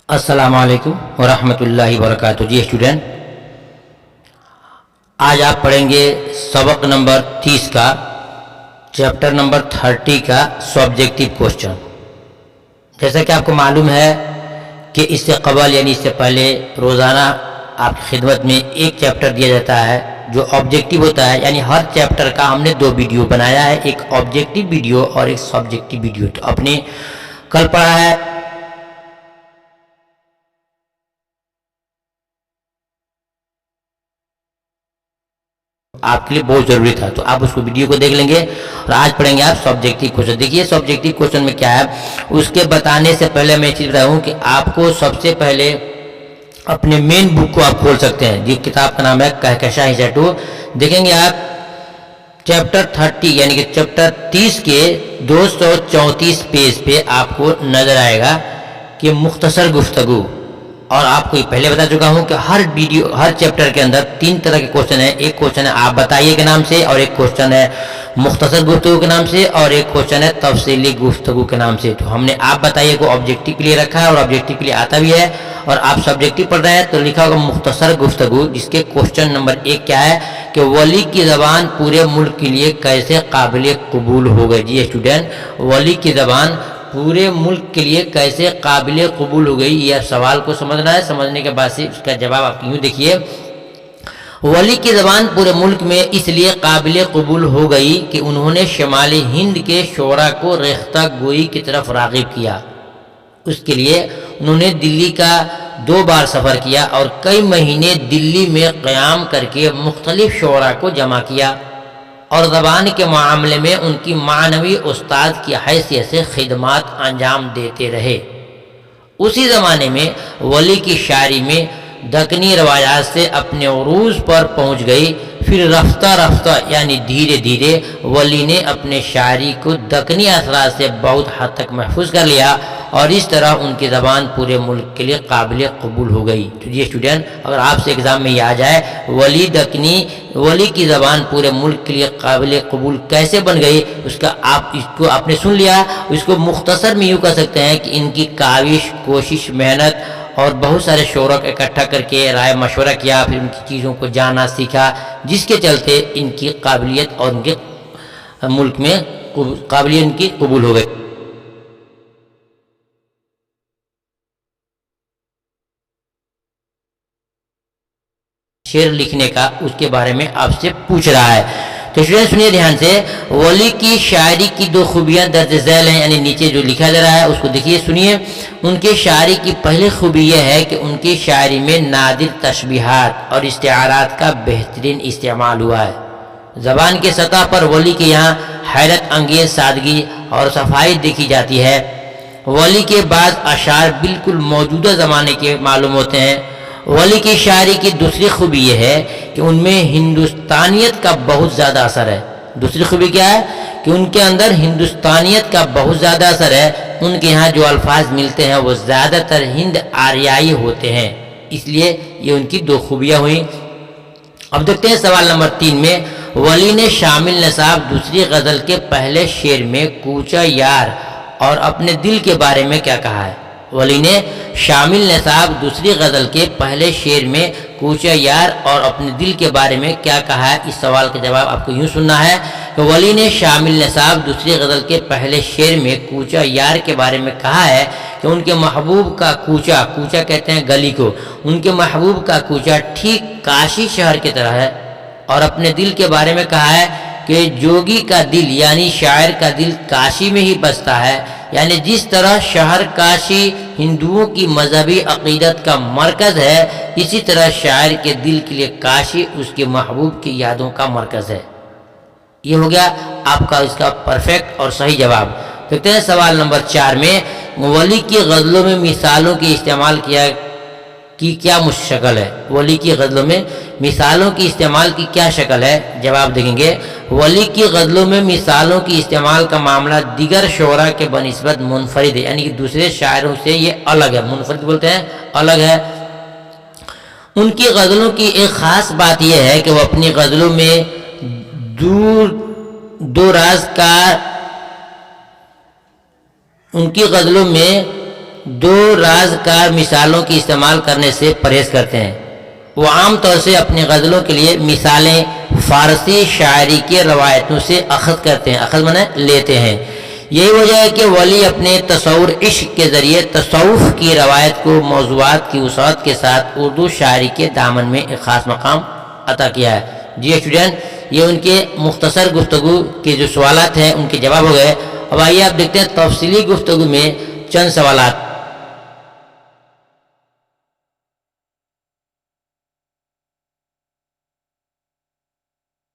अस्सलाम वालेकुम वरहमतुल्लाहि वबरकातुहू। जी स्टूडेंट, आज आप पढ़ेंगे सबक नंबर 30 का चैप्टर नंबर 30 का सब्जेक्टिव क्वेश्चन। जैसा कि आपको मालूम है कि इससे कबल यानी इससे पहले रोज़ाना आपकी खिदमत में एक चैप्टर दिया जाता है जो ऑब्जेक्टिव होता है, यानी हर चैप्टर का हमने 2 वीडियो बनाया है, एक ऑब्जेक्टिव वीडियो और एक सब्जेक्टिव वीडियो। तो अपने कल पढ़ा है आपके लिए बहुत ज़रूरी था, तो आप उसको वीडियो को देख लेंगे। और आज पढ़ेंगे आप सब्जेक्टिव क्वेश्चन। देखिए सब्जेक्टिव क्वेश्चन में क्या है, उसके बताने से पहले मैं चीज़ बता हूँ कि आपको सबसे पहले अपने मेन बुक को आप खोल सकते हैं। जिस किताब का नाम है कहकशां हिस्सा 2। देखेंगे आप चैप्टर 30 यानी कि चैप्टर 30 के 234 पेज पे आपको नजर आएगा कि मुख्तसर गुफ्तगू। और आपको ये पहले बता चुका हूं कि हर चैप्टर के अंदर 3 तरह के क्वेश्चन है। एक क्वेश्चन है आप बताइए के नाम से, और एक क्वेश्चन है मुख्तसर गुफ्तगू के नाम से, और एक क्वेश्चन है तफसीली गुफ्तगू के नाम से। तो हमने आप बताइए को ऑब्जेक्टिव के लिए रखा है और ऑब्जेक्टिव के लिए आता भी है। और आप सब्जेक्टिव पढ़ रहे हैं तो लिखा होगा मुख्तसर गुफ्तगू, जिसके क्वेश्चन नंबर 1 क्या है कि वली की ज़बान पूरे मुल्क के लिए कैसे काबिल कबूल हो गई। जी स्टूडेंट, वली की ज़बान पूरे मुल्क के लिए कैसे काबिल कबूल हो गई, यह सवाल को समझना है। समझने के बाद से उसका जवाब आप यूँ देखिए, वली की ज़बान पूरे मुल्क में इसलिए काबिल कबूल हो गई कि उन्होंने शुमाली हिंद के शोरा को रेख्ता गोई की तरफ राग़िब किया। उसके लिए उन्होंने दिल्ली का 2 बार सफ़र किया और कई महीने दिल्ली में क़याम करके मुख्तलिफ शोरा को जमा किया और ज़बान के मामले में उनकी मानवी उस्ताद की हैसियत से खिदमात अंजाम देते रहे। उसी ज़माने में वली की शायरी में दक्कनी रवायात से अपने उरूज पर पहुंच गई। फिर रफ्ता रफ्ता यानी धीरे धीरे वली ने अपने शायरी को दक्कनी असरात से बहुत हद तक महफूज कर लिया और इस तरह उनकी ज़बान पूरे मुल्क के लिए काबिल कबूल हो गई। तो ये स्टूडेंट, अगर आपसे एग्ज़ाम में ये आ जाए वली की ज़बान पूरे मुल्क के लिए काबिल कबूल कैसे बन गई, उसका आप इसको आपने सुन लिया। इसको मुख्तसर में यूँ कह सकते हैं कि इनकी काविश, कोशिश, मेहनत और बहुत सारे शोरा इकट्ठा करके राय मशवरा किया, फिर उनकी चीज़ों को जाना सीखा, जिसके चलते इनकी काबिलियत और उनके मुल्क में काबिलियत इनकी कबूल हो गई। शेर लिखने का उसके बारे में आपसे पूछ रहा है। तो स्टूडेंट सुनिए ध्यान से, वली की शायरी की 2 खूबियाँ दर्ज झैल हैं, यानी नीचे जो लिखा जा रहा है उसको देखिए, सुनिए। उनके शायरी की पहली खूबी यह है कि उनकी शायरी में नादिर तशबीहात और इस्तिआरात का बेहतरीन इस्तेमाल हुआ है। ज़बान के सतह पर वली के यहाँ हैरत अंगेज सादगी और सफाई देखी जाती है। वली के बाद अशार बिल्कुल मौजूदा ज़माने के मालूम होते हैं। वली की शायरी की दूसरी खूबी यह है कि उनमें हिंदुस्तानियत का बहुत ज़्यादा असर है। दूसरी खूबी क्या है कि उनके अंदर हिंदुस्तानियत का बहुत ज़्यादा असर है। उनके यहाँ जो अल्फाज मिलते हैं वो ज़्यादातर हिंद आर्याई होते हैं, इसलिए ये उनकी 2 खूबियाँ हुई। अब देखते हैं सवाल नंबर 3 में, वली ने शामिल नसाब दूसरी गज़ल के पहले शेर में कूचा यार और अपने दिल के बारे में क्या कहा है। वली ने शामिल नसाब दूसरी गज़ल के पहले शेर में कूचा यार और अपने दिल के बारे में क्या कहा है। इस सवाल का जवाब आपको यूँ सुनना है कि वली ने शामिल नसाब दूसरी गज़ल के पहले शेर में कूचा यार के बारे में कहा है कि उनके महबूब का कूचा कहते हैं गली को, उनके महबूब का कूचा ठीक काशी शहर की तरह है। और अपने दिल के बारे में कहा है कि जोगी का दिल यानी शायर का दिल काशी में ही बसता है, यानी जिस तरह शहर काशी हिंदुओं की मजहबी अकीदत का मरकज़ है, इसी तरह शायर के दिल के लिए काशी उसके महबूब की यादों का मरकज़ है। ये हो गया आपका इसका परफेक्ट और सही जवाब। देखते हैं सवाल नंबर 4 में, वली की गज़लों में मिसालों के इस्तेमाल की क्या शक्ल है। वली की गज़लों में मिसालों की इस्तेमाल की क्या शक्ल है, जवाब देखेंगे। वली की गज़लों में मिसालों की इस्तेमाल का मामला दिगर शोरा के बनिस्बत मुनफरिद है, यानी कि दूसरे शायरों से ये अलग है। मुनफरिद बोलते हैं, अलग है। उनकी गज़लों की एक ख़ास बात यह है कि वह अपनी गज़लों में उनकी गज़लों में दो राजकार मिसालों की इस्तेमाल करने से परहेज करते हैं। वो आम तौर से अपनी गज़लों के लिए मिसालें फ़ारसी शायरी के रवायतों से अखज़ करते हैं, अखज़ माने लेते हैं। यही वजह है कि वली अपने तसव्वुर इश्क के ज़रिए तसव्वुफ़ की रवायत को मौज़ूआत की वसाअत के साथ उर्दू शायरी के दामन में एक ख़ास मकाम अता किया है। जी स्टूडेंट, ये उनके मुख्तसर गुफ्तगू के जो सवालात हैं उनके जवाब हो गए। अब आइए आप देखते हैं तफसीली गुफ्तगू में चंद सवालात।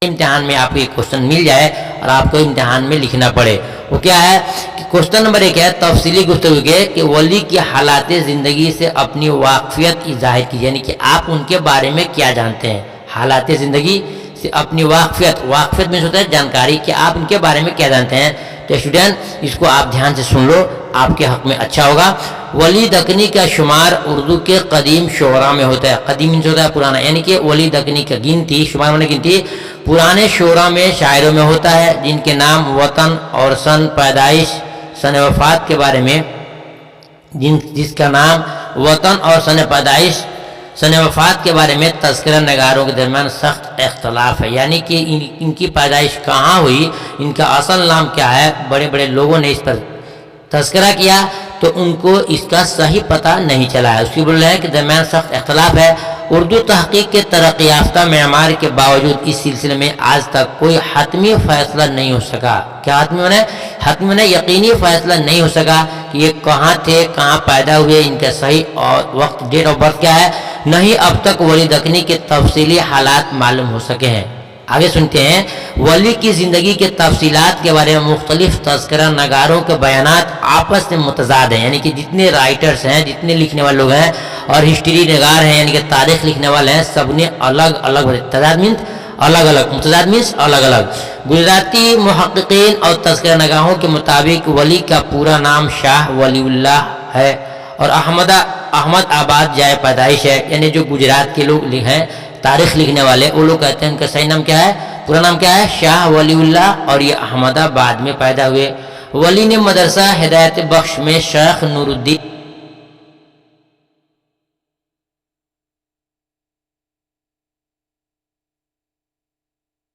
इम्तिहान में आपको एक क्वेश्चन मिल जाए और आपको इम्तिहान में लिखना पड़े, वो क्या है कि क्वेश्चन नंबर 1 है तफसीली गुफ्तगू के कि वली की हालात ज़िंदगी से अपनी वाकफियत ज़ाहिर की, यानी कि आप उनके बारे में क्या जानते हैं। हालात ज़िंदगी से अपनी वाकफियत में होता है जानकारी कि आप उनके बारे में क्या जानते हैं। तो स्टूडेंट इसको आप ध्यान से सुन लो, आपके हक में अच्छा होगा। वली दकनी का शुमार उर्दू के कदीम शोरा में होता है। कदीम होता है पुराना, यानी कि वली दकनी का गिनती, शुमार माने गिनती पुराने शोरा में शायरों में होता है जिनके नाम वतन और सन पैदाइश सन वफात के बारे में, जिसका नाम वतन और सन पैदाइश सन वफात के बारे में तज़किरा नगारों के दरमियान सख्त इख्तलाफ है, यानी कि इनकी पैदाइश कहाँ हुई, इनका असल नाम क्या है। बड़े बड़े लोगों ने इस पर तज़किरा किया तो उनको इसका सही पता नहीं चला है, उसकी बोल रहे हैं कि दरमियान सख्त इख्तलाफ है। उर्दू तहक़ीक़ के तरक्की याफ्ता मेमार के बावजूद इस सिलसिले में आज तक कोई हतमी फ़ैसला नहीं हो सका। क्या हतमी माने यकीनी फ़ैसला नहीं हो सका कि ये कहाँ थे, कहाँ पैदा हुए, इनका सही और वक्त डेट ऑफ बर्थ क्या है। नहीं अब तक वली दकनी के तफसीली हालात मालूम हो सके हैं। आगे सुनते हैं। वली की ज़िंदगी के तफसीलात के बारे में मुख्तलिफ तज़किरा नगारों के बयानात आपस में मुतज़ाद हैं, यानी कि जितने राइटर्स हैं, जितने लिखने वाले लोग हैं और हिस्ट्री नगार हैं, यानी कि तारीख़ लिखने वाले हैं, सब ने अलग अलग तज़ाद मीन्स अलग अलग, मुतज़ाद मीन्स अलग अलग। गुजराती मुहक्किकीन और तज़किरा नगाहों के मुताबिक वली का पूरा नाम शाह वलीउल्लाह है और अहमद आबाद जाए पैदाइश है, यानी जो गुजरात के लोग हैं तारीख़ लिखने वाले, वो लोग कहते हैं उनका सही नाम क्या है, पूरा नाम क्या है, शाह वलीउल्लाह, और ये अहमदाबाद में पैदा हुए। वली ने मदरसा हिदायत बख्श में शेख नूरुद्दीन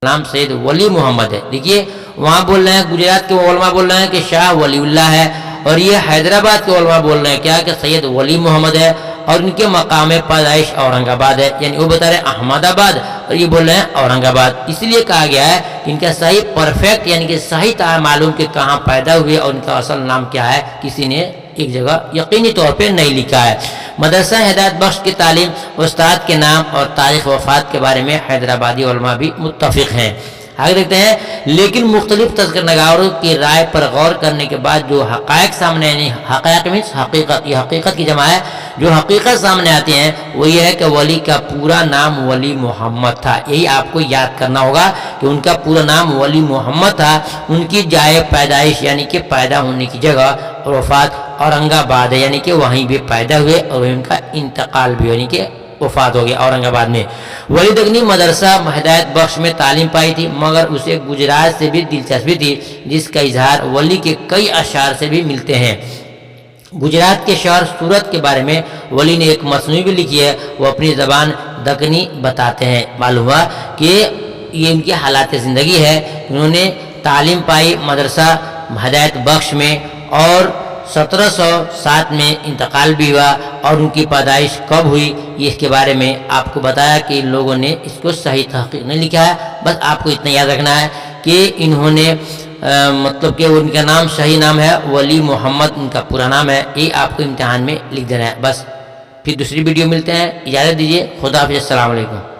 नाम सैयद वली मोहम्मद है। देखिए वहाँ बोल रहे हैं, गुजरात के उलमा बोल रहे हैं कि शाह वलीउल्लाह है, और ये हैदराबाद के उलमा बोल रहे हैं क्या कि सैयद वली मोहम्मद है, और इनके मकाम पैदाइश औरंगाबाद है, यानी वो बता रहे हैं अहमदाबाद और ये बोल रहे हैं औरंगाबाद। इसलिए कहा गया है कि इनका सही परफेक्ट यानी कि सही तरह मालूम कि कहाँ पैदा हुए और इनका असल नाम क्या है, किसी ने एक जगह यकीनी तौर पे नहीं लिखा है। मदरसा हिदायत बख्श की तालीम, उस्ताद के नाम और तारीख़ वफ़ात के बारे में हैदराबादी उलमा भी मुत्तफ़िक़ हैं। आगे देखते हैं। लेकिन मुख्तलिफ तज़किरा नगारों की राय पर गौर करने के बाद जो हक़ाइक़ सामने, यानी हक़ाइक़ मीन्स हकीकत, ये हकीकत की जमा है, जो हकीकत सामने आती हैं वो ये है कि वली का पूरा नाम वली मोहम्मद था। यही आपको याद करना होगा कि उनका पूरा नाम वली मोहम्मद था। उनकी जाए पैदाइश यानी कि पैदा होने की जगह और वफ़ात औरंगाबाद है, यानी कि वहीं भी पैदा हुए और उनका इंतकाल भी यानी कि वफ़ात हो गया औरंगाबाद में। वली दकनी मदरसा हिदायत बख्श में तालीम पाई थी, मगर उसे गुजरात से भी दिलचस्पी थी, जिसका इजहार वली के कई अशार से भी मिलते हैं। गुजरात के शहर सूरत के बारे में वली ने एक मसनवी भी लिखी है, वो अपनी ज़बान दकनी बताते हैं। मालूम हुआ कि ये इनकी हालात ज़िंदगी है। उन्होंने तालीम पाई मदरसा हिदायत बख्श में और 1707 में इंतकाल भी हुआ, और उनकी पैदाइश कब हुई ये इसके बारे में आपको बताया कि इन लोगों ने इसको सही तहक़ीक़ नहीं लिखा है। बस आपको इतना याद रखना है कि इन्होंने मतलब कि उनका नाम सही नाम है वली मोहम्मद, उनका पूरा नाम है, ये आपको इम्तिहान में लिख देना है बस। फिर दूसरी वीडियो मिलते हैं, इजाज़त दीजिए, खुदा हाफ़िज़, अस्सलाम वालेकुम।